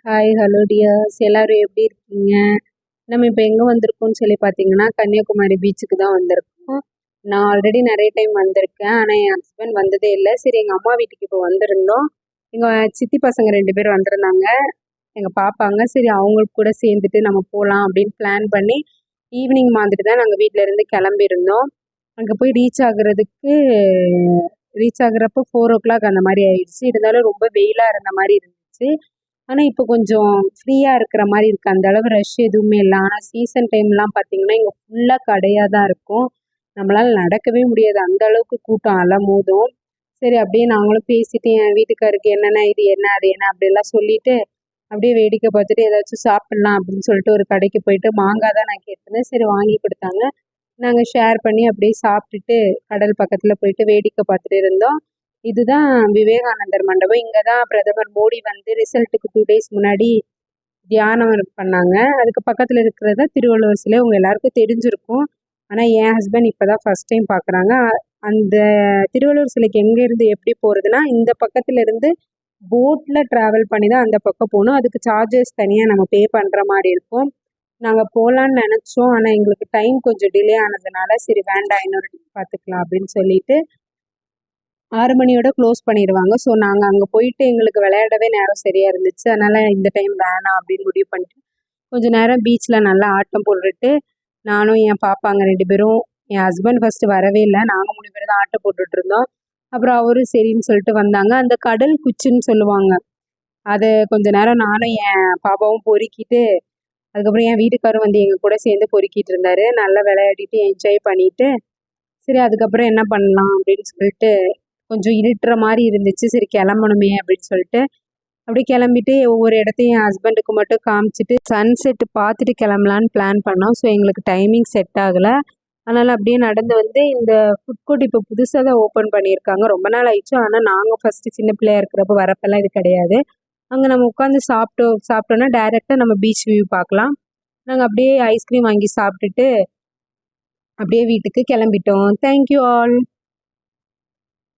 Hi hello tears எல்லாரும் எப்படி இருக்கீங்க? நம்ம இப்போ எங்கே வந்திருக்கோம்னு சொல்லி பார்த்தீங்கன்னா கன்னியாகுமரி பீச்சுக்கு தான் வந்திருக்கோம். நான் ஆல்ரெடி நிறைய டைம் வந்திருக்கேன், ஆனால் என் ஹஸ்பண்ட் வந்ததே இல்லை. சரி, எங்கள் அம்மா வீட்டுக்கு இப்போ வந்திருந்தோம். எங்கள் சித்தி பசங்க 2 பேர் வந்திருந்தாங்க, எங்கள் பாப்பாங்க. சரி, அவங்களுக்கு கூட சேர்ந்துட்டு நம்ம போகலாம் அப்படின்னு பிளான் பண்ணி ஈவினிங் வந்துட்டு தான் நாங்கள் வீட்டிலேருந்து கிளம்பியிருந்தோம். அங்கே போய் ரீச் ஆகுறப்போ 4 o'clock அந்த மாதிரி ஆயிடுச்சு. இருந்தாலும் ரொம்ப வெயிலாக இருந்த மாதிரி இருந்துச்சு. ஆனால் இப்போ கொஞ்சம் ஃப்ரீயாக இருக்கிற மாதிரி இருக்குது, அந்த அளவு ரஷ் எதுவுமே இல்லை. ஆனால் சீசன் டைம்லாம் பார்த்தீங்கன்னா இங்கே ஃபுல்லாக கடையாக தான் இருக்கும். நம்மளால் நடக்கவே முடியாது, அந்த அளவுக்கு கூட்டம் அலமோதும். சரி, அப்படியே நாங்களும் பேசிட்டு என் வீட்டுக்காருக்கு என்னென்ன இது என்ன அது என்ன அப்படிலாம் சொல்லிட்டு அப்படியே வேடிக்கை பார்த்துட்டு ஏதாச்சும் சாப்பிட்லாம் அப்படின்னு சொல்லிட்டு ஒரு கடைக்கு போயிட்டு மாங்காய் தான் நான் கேட்டிருந்தேன். சரி, வாங்கி கொடுத்தாங்க. நாங்கள் ஷேர் பண்ணி அப்படியே சாப்பிட்டுட்டு கடல் பக்கத்தில் போயிட்டு வேடிக்கை பார்த்துட்டு இருந்தோம். இதுதான் விவேகானந்தர் மண்டபம். இங்கே தான் பிரதமர் மோடி வந்து ரிசல்ட்டுக்கு 2 days முன்னாடி தியானம் பண்ணாங்க. அதுக்கு பக்கத்தில் இருக்கிறது திருவள்ளுவர் சிலை, உங்கள் எல்லாருக்கும் தெரிஞ்சிருக்கும். ஆனால் என் ஹஸ்பண்ட் இப்போ தான் ஃபஸ்ட் டைம் பார்க்குறாங்க. அந்த திருவள்ளுவர் சிலைக்கு எங்கேருந்து எப்படி போகிறதுனா, இந்த பக்கத்தில் இருந்து போட்டில் ட்ராவல் பண்ணி தான் அந்த பக்கம் போகணும். அதுக்கு சார்ஜஸ் தனியாக நம்ம பே பண்ணுற மாதிரி இருக்கும். நாங்கள் போகலான்னு நினச்சோம், ஆனால் எங்களுக்கு டைம் கொஞ்சம் டிலே ஆனதுனால சரி வேண்டாம், இன்னொரு பார்த்துக்கலாம் அப்படின்னு சொல்லிட்டு 6 மணியோட க்ளோஸ் பண்ணிடுவாங்க. ஸோ நாங்கள் அங்கே போயிட்டு எங்களுக்கு விளையாடவே நேரம் சரியாக இருந்துச்சு. அதனால் இந்த டைம் வேணாம் அப்படின்னு முடிவு பண்ணிட்டு கொஞ்சம் நேரம் பீச்சில் நல்லா ஆட்டம் போட்டுட்டு நானும் என் பாப்பாங்க 2 பேரும், என் ஹஸ்பண்ட் ஃபஸ்ட்டு வரவே இல்லை, நாங்கள் 3 பேர் தான் ஆட்டம் போட்டுட்ருந்தோம். அப்புறம் அவரும் சரின்னு சொல்லிட்டு வந்தாங்க. அந்த கடல் குச்சின்னு சொல்லுவாங்க, அதை கொஞ்ச நேரம் நானும் என் பாப்பாவும் பொறுக்கிட்டு, அதுக்கப்புறம் என் வீட்டுக்காரரும் வந்து எங்கள் கூட சேர்ந்து பொறுக்கிட்டு இருந்தார். நல்லா விளையாடிட்டு என்ஜாய் பண்ணிவிட்டு சரி, அதுக்கப்புறம் என்ன பண்ணலாம் அப்படின்னு சொல்லிட்டு கொஞ்சம் இருட்டுற மாதிரி இருந்துச்சு. சரி, கிளம்பணுமே அப்படின்னு சொல்லிட்டு அப்படியே கிளம்பிட்டு ஒவ்வொரு இடத்தையும் என் ஹஸ்பண்டுக்கு மட்டும் காமிச்சிட்டு சன்செட் பார்த்துட்டு கிளம்பலான்னு பிளான் பண்ணோம். ஸோ எங்களுக்கு டைமிங் செட் ஆகலை. அதனால் அப்படியே நடந்து வந்து இந்த ஃபுட் கோர்ட் இப்போ புதுசாக தான் ஓப்பன் பண்ணியிருக்காங்க. ரொம்ப நாள் ஆயிடுச்சு, ஆனால் நாங்கள் ஃபஸ்ட்டு சின்ன பிள்ளையாக இருக்கிறப்ப வரப்பெல்லாம் இது கிடையாது. அங்கே நம்ம உட்காந்து சாப்பிட்டோன்னா டைரெக்டாக நம்ம பீச் வியூ பார்க்கலாம். நாங்கள் அப்படியே ஐஸ்கிரீம் வாங்கி சாப்பிட்டுட்டு அப்படியே வீட்டுக்கு கிளம்பிட்டோம். Thank you all.